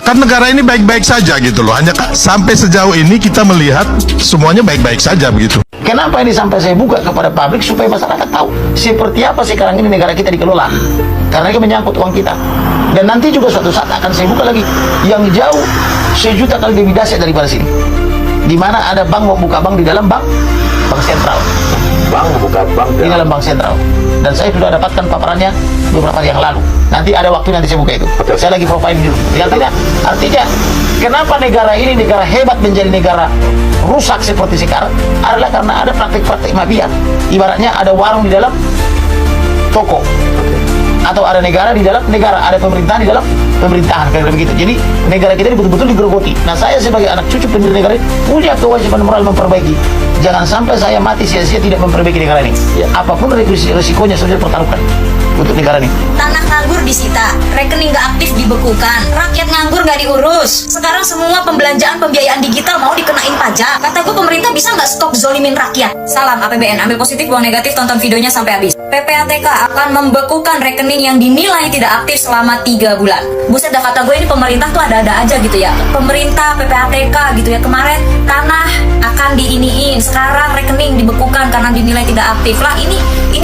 Kan negara ini baik-baik saja gitu loh. Hanya sampai sejauh ini kita melihat semuanya baik-baik saja begitu. Kenapa ini sampai saya buka kepada publik supaya masyarakat tahu seperti apa sekarang ini negara kita dikelola. Karena ini menyangkut uang kita. Dan nanti juga suatu saat akan saya buka lagi yang jauh 1 juta kali lebih dahsyat daripada sini. Di mana ada bank membuka bank di dalam bank sentral. Bank membuka bank Di dalam bank sentral. Dan saya sudah dapatkan paparannya beberapa hari yang lalu. Nanti ada waktu nanti saya buka itu. Betul. Saya lagi profile dulu. Artinya kenapa negara ini negara hebat menjadi negara rusak seperti sekarang adalah karena ada praktik-praktik mafia. Ibaratnya ada warung di dalam toko. Atau ada negara di dalam negara, ada pemerintahan di dalam pemerintahan, kayak begitu. Jadi negara kita ini betul-betul digerogoti. Nah, saya sebagai anak cucu pendiri negara ini punya kewajiban moral memperbaiki. Jangan sampai saya mati sia-sia tidak memperbaiki negara ini. Ya. Apapun risikonya saya pertaruhkan untuk negara ini. Tanah nganggur disita, rekening gak aktif dibekukan, rakyat nganggur gak diurus. Sekarang semua pembelanjaan pembiayaan digital mau dikenain pajak. Kata gue pemerintah bisa nggak stop zolimin rakyat? Salam APBN, ambil positif buang negatif, tonton videonya sampai habis. PPATK akan membekukan rekening yang dinilai tidak aktif selama 3 bulan. Buset dah, kata gue ini pemerintah tuh ada-ada aja gitu ya. Pemerintah, PPATK gitu ya. Kemarin tanah akan diiniin, sekarang rekening dibekukan karena dinilai tidak aktif. Lah ini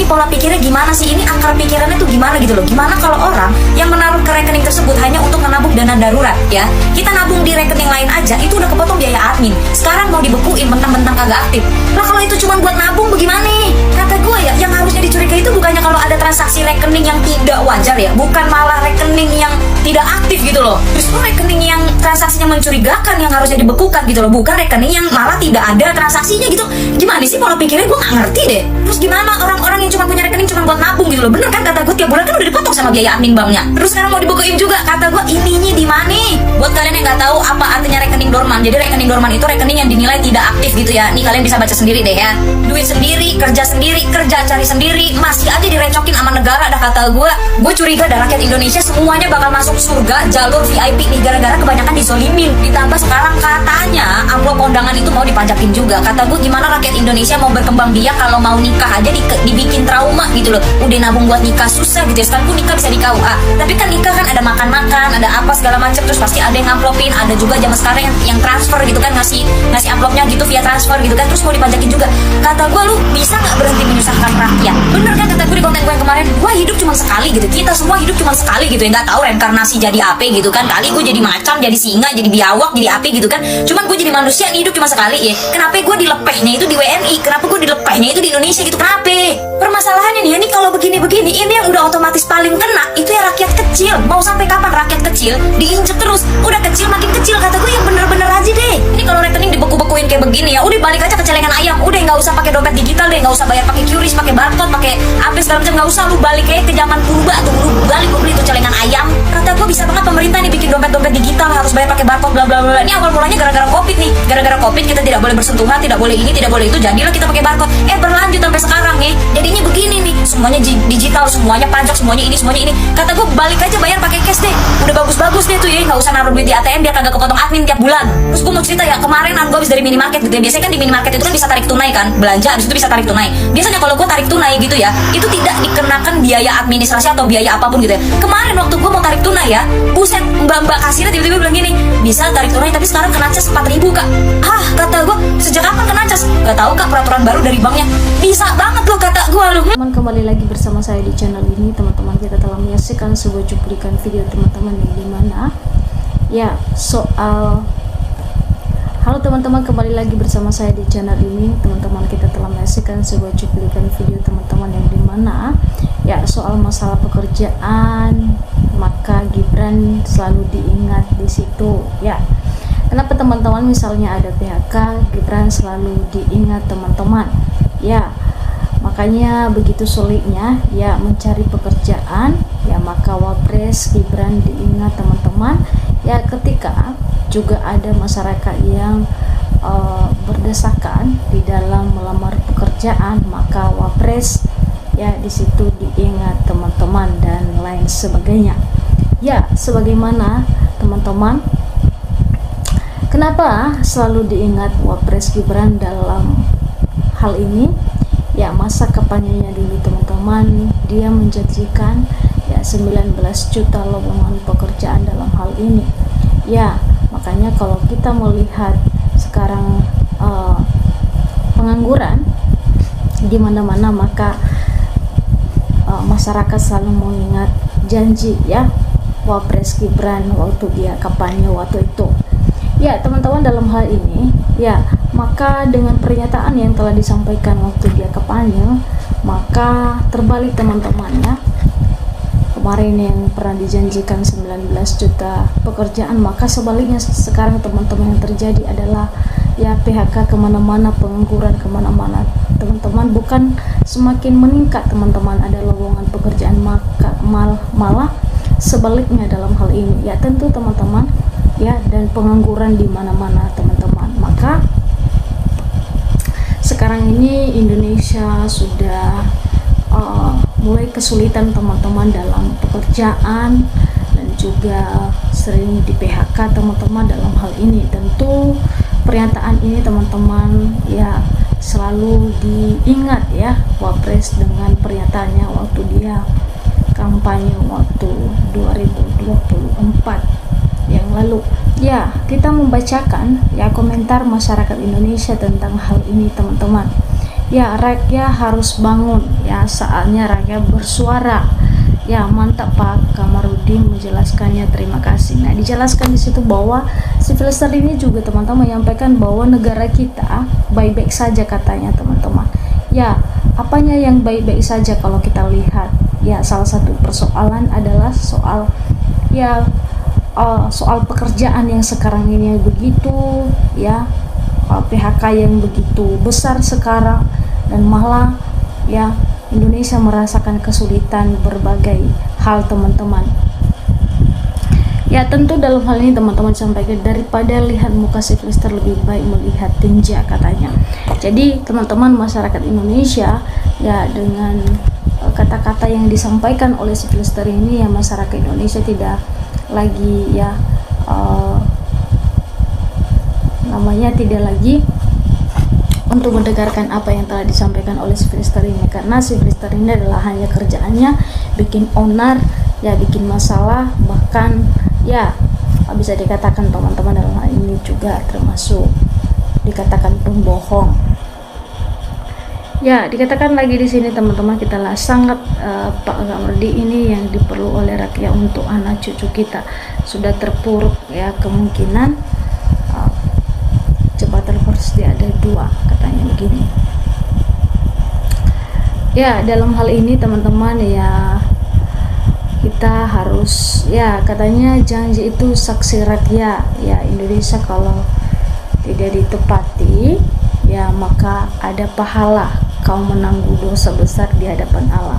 pola pikirnya gimana sih? Ini akar pikirannya tuh gimana gitu loh. Gimana kalau orang yang menaruh ke rekening tersebut hanya untuk menabung dana darurat ya. Kita nabung di rekening lain aja itu udah kepotong biaya admin. Sekarang mau dibekuin mentang-mentang kagak aktif. Lah kalau itu cuma buat nabung bagaimana? Kata gue ya, yang harusnya dicurigai itu bukannya kalau ada transaksi rekening yang tidak wajar ya, bukan malah rekening yang tidak aktif gitu loh. Justru rekening yang transaksinya mencurigakan yang harusnya dibekukan gitu loh, bukan rekening yang malah tidak ada transaksinya gitu. Gimana sih pola pikirnya, gue gak ngerti deh. Terus gimana orang-orang yang cuma punya rekening cuma buat nabung gitu loh? Bener kan kata gue, tiap bulan kan udah dipotong sama biaya admin banknya. Terus sekarang mau dibekuin juga, kata gue ininya di mana? Buat kalian yang nggak tahu apa artinya rekening dorman, jadi rekening dorman itu rekening yang dinilai tidak aktif gitu ya. Nih kalian bisa baca sendiri deh ya. Duit sendiri, kerja cari sendiri, masih aja direcokin sama negara. Dah kata gue curiga dah rakyat Indonesia semuanya bakal masuk surga jalur VIP nih gara-gara kebanyakan dizolimin. Ditambah sekarang katanya amplop kondangan itu mau dipajakin juga. Kata gue gimana rakyat Indonesia mau berkembang biak kalau mau nikah aja dibikin trauma gitu loh. Udah nabung buat nikah susah gitu ya. Sekarang pun nikah bisa di KUA. Tapi kan nikah kan ada makan-makan, ada apa segala macam, terus pasti ada yang amplopin, ada juga zaman sekarang yang transfer gitu kan, ngasih amplopnya gitu via transfer gitu kan, terus mau dipajakin juga. Kata gue lu bisa nggak berhenti menyusahkan rakyat? Bener kan kata gue di konten gue yang kemarin, gue hidup cuma sekali gitu, kita semua hidup cuma sekali gitu ya, nggak tahu reinkarnasi jadi apa gitu kan, kali gue jadi macan, jadi singa, jadi biawak, jadi api gitu kan, cuman gue jadi manusia nih hidup cuma sekali ya. Kenapa gue dilepehnya itu di WNI, kenapa gue dilepehnya itu di Indonesia gitu, kenapa? Permasalahannya nih, ini kalau begini-begini, ini yang udah otomatis paling kena itu ya rakyat kecil. Mau sampai kapan rakyat kecil diinjek terus? Udah kecil makin kecil, kata gue yang bener-bener aja deh. Ini kalau rekening dibeku-bekuin kayak begini ya, udah balik aja ke celengan ayam, udah nggak usah pakai dompet digital deh, nggak usah bayar pakai QRIS, pakai barcode, pakai apa segala macam, nggak usah. Lu balik kayak ke zaman purba tuh, lu balik lu beli tuh celengan ayam. Kata gue bisa banget pemerintah nih bikin dompet-dompet digital, harus bayar pakai barcode bla bla bla. Ini awal mulanya gara-gara covid nih, gara-gara covid kita tidak boleh bersentuhan, tidak boleh ini, tidak boleh itu, jadilah kita pakai barcode. Berlanjut sampai sekarang ya, jadinya begini nih, semuanya digital, semuanya pajak, semuanya ini. Kata gue balik aja bayar pakai cash deh, udah bagus-bagus deh tuh ya, nggak usah naruh duit di ATM biar kagak kepotong admin tiap bulan. Terus gue mau cerita ya, kemarin gue habis dari minimarket gitu ya, biasanya kan di minimarket itu kan bisa tarik tunai kan, belanja habis itu bisa tarik tunai. Biasanya kalau gue tarik tunai gitu ya, itu tidak dikenakan biaya administrasi atau biaya apapun gitu ya. Kemarin waktu gue mau tarik tunai ya, buset, mbak kasirnya tiba-tiba bilang gini, bisa tarik tunai tapi sekarang kena cas 4.000 kak. Kata gue, sejak kapan kena cas? Gak tahu kak, peraturan baru dari banknya. Bisa banget loh kata gue loh. Teman kembali lagi bersama saya di channel ini. Teman-teman, kita telah menyaksikan sebuah cuplikan video teman-teman yang dimana ya soal halo teman-teman, kembali lagi bersama saya di channel ini. Teman-teman, kita telah menyaksikan sebuah cuplikan video teman-teman yang dimana ya soal masalah pekerjaan, maka Gibran selalu diingat di situ ya. Kenapa teman-teman misalnya ada PHK, Gibran selalu diingat teman-teman ya. Makanya begitu sulitnya ya mencari pekerjaan ya, maka Wapres Gibran diingat teman-teman ya, ketika juga ada masyarakat yang berdesakan di dalam melamar pekerjaan, maka Wapres ya di situ diingat teman-teman dan lain sebagainya ya. Sebagaimana teman-teman, kenapa selalu diingat Wapres Gibran dalam hal ini ya? Masa kampanyenya dulu teman-teman, dia menjanjikan ya 19 juta lowongan pekerjaan dalam hal ini Ya, makanya kalau kita melihat sekarang pengangguran di mana-mana, maka masyarakat selalu mengingat janji ya Wapres Gibran waktu dia kampanye waktu itu. Ya teman-teman, dalam hal ini ya, maka dengan pernyataan yang telah disampaikan waktu dia kampanye, maka terbalik teman-teman ya. Kemarin yang pernah dijanjikan 19 juta pekerjaan, maka sebaliknya sekarang teman-teman yang terjadi adalah ya PHK kemana-mana, pengangguran kemana-mana teman-teman. Bukan semakin meningkat teman-teman, ada lowongan pekerjaan, maka malah sebaliknya dalam hal ini ya, tentu teman-teman ya, dan pengangguran di mana-mana teman-teman. Maka sekarang ini Indonesia sudah mulai kesulitan teman-teman dalam pekerjaan, dan juga sering di PHK teman-teman. Dalam hal ini tentu pernyataan ini teman-teman ya selalu diingat ya Wapres dengan pernyataannya waktu dia kampanye waktu 2024 yang lalu. Ya, kita membacakan ya komentar masyarakat Indonesia tentang hal ini teman-teman. Ya, rakyat harus bangun ya, saatnya rakyat bersuara. Ya, mantap Pak Kamarudin menjelaskannya, terima kasih. Nah, dijelaskan di situ bahwa si Filster ini juga teman-teman menyampaikan bahwa negara kita baik-baik saja katanya teman-teman. Ya, apanya yang baik-baik saja kalau kita lihat? Ya, salah satu persoalan adalah soal ya soal pekerjaan yang sekarang ini begitu ya, PHK yang begitu besar sekarang, dan malah ya Indonesia merasakan kesulitan berbagai hal teman-teman. Ya tentu dalam hal ini teman-teman sampaikan, daripada lihat muka si Filster lebih baik melihat tinja katanya. Jadi teman-teman masyarakat Indonesia ya, dengan kata-kata yang disampaikan oleh si Filster ini ya, masyarakat Indonesia tidak lagi ya tidak lagi untuk mendengarkan apa yang telah disampaikan oleh si Filster ini, karena si Filster ini adalah hanya kerjaannya bikin onar ya, bikin masalah, bahkan ya bisa dikatakan teman-teman dalam hal ini juga termasuk dikatakan pembohong. Ya, dikatakan lagi di sini teman-teman, kita lah sangat Pak Kamarudin ini yang diperlu oleh rakyat untuk anak cucu kita. Sudah terpuruk ya kemungkinan jembatan harus ada 2 katanya begini. Ya, dalam hal ini teman-teman ya, kita harus ya, katanya janji itu saksi rakyat ya, Indonesia kalau tidak ditepati ya maka ada pahala kau menanggung dosa besar di hadapan Allah.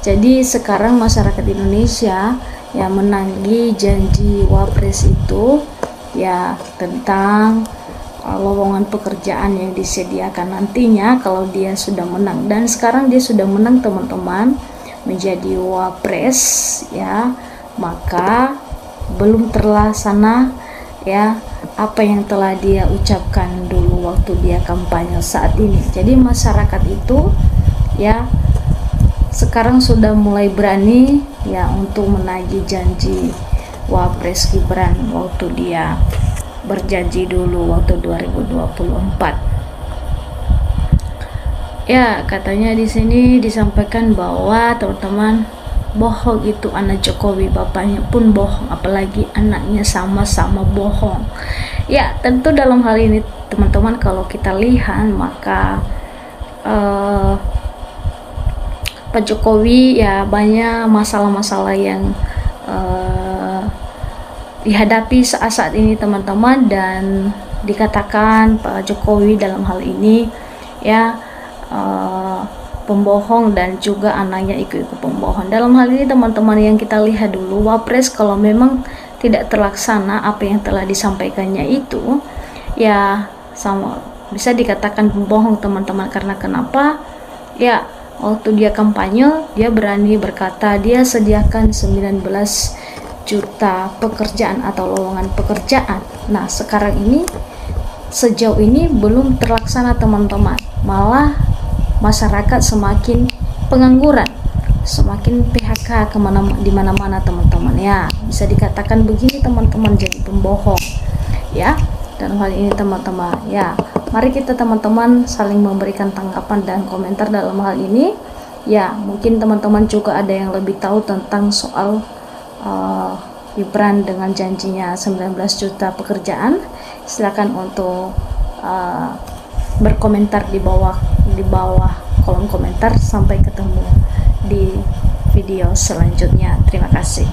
Jadi sekarang masyarakat Indonesia ya menagih janji Wapres itu ya tentang lowongan pekerjaan yang disediakan nantinya kalau dia sudah menang. Dan sekarang dia sudah menang teman-teman, menjadi Wapres ya, maka belum terlaksana ya apa yang telah dia ucapkan dulu waktu dia kampanye saat ini. Jadi masyarakat itu ya sekarang sudah mulai berani ya untuk menagih janji Wapres Gibran waktu dia berjanji dulu waktu 2024. Ya, katanya di sini disampaikan bahwa teman-teman, bohong itu anak Jokowi, bapaknya pun bohong, apalagi anaknya sama-sama bohong. Ya, tentu dalam hal ini teman-teman kalau kita lihat maka Pak Jokowi ya banyak masalah-masalah yang dihadapi saat ini teman-teman, dan dikatakan Pak Jokowi dalam hal ini ya pembohong, dan juga anaknya ikut-ikut pembohong. Dalam hal ini teman-teman yang kita lihat dulu, Wapres kalau memang tidak terlaksana apa yang telah disampaikannya itu ya sama bisa dikatakan pembohong teman-teman. Karena kenapa? Ya waktu dia kampanye dia berani berkata dia sediakan 19 juta pekerjaan atau lowongan pekerjaan. Nah sekarang ini sejauh ini belum terlaksana teman-teman, malah masyarakat semakin pengangguran, semakin PHK di mana-mana teman-teman ya. Bisa dikatakan begini teman-teman, jadi pembohong ya. Dan hal ini teman-teman ya, mari kita teman-teman saling memberikan tanggapan dan komentar dalam hal ini ya. Mungkin teman-teman juga ada yang lebih tahu tentang soal Gibran dengan janjinya 19 juta pekerjaan. Silakan untuk berkomentar di bawah kolom komentar. Sampai ketemu di video selanjutnya. Terima kasih.